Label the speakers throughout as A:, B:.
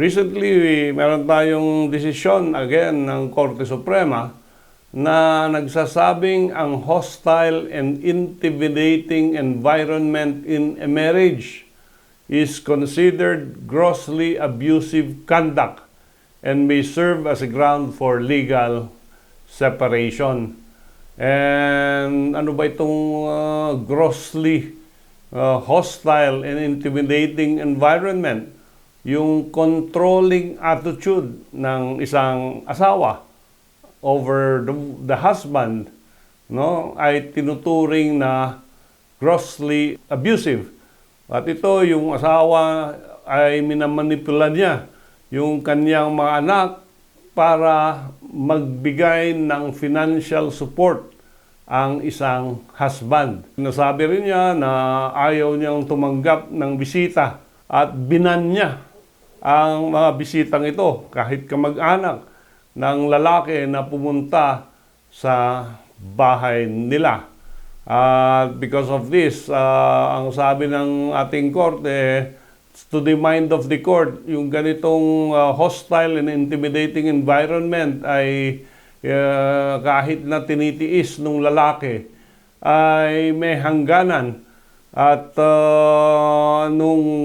A: Recently, meron tayong desisyon again ng Korte Suprema na nagsasabing ang hostile and intimidating environment in a marriage is considered grossly abusive conduct and may serve as a ground for legal separation. And ano ba itong grossly hostile and intimidating environment? Yung controlling attitude ng isang asawa over the husband, no, ay tinuturing na grossly abusive. At ito, yung asawa ay minamanipula niya yung kanyang mga anak para magbigay ng financial support ang isang husband. Nasabi rin niya na ayaw niyang tumanggap ng bisita at binan niya ang mga bisitang ito kahit kamag-anak ng lalaki na pumunta sa bahay nila. Because of this, ang sabi ng ating korte, to the mind of the court, yung ganitong hostile and intimidating environment ay kahit na tinitiis ng lalaki ay may hangganan. At nung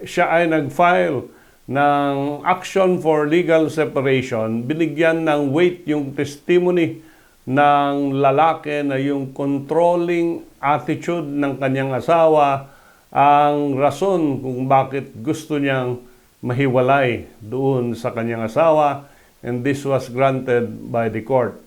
A: siya ay nag-file ng action for legal separation, binigyan ng weight yung testimony ng lalaki na yung controlling attitude ng kanyang asawa ang rason kung bakit gusto niyang mahiwalay doon sa kanyang asawa, and this was granted by the court.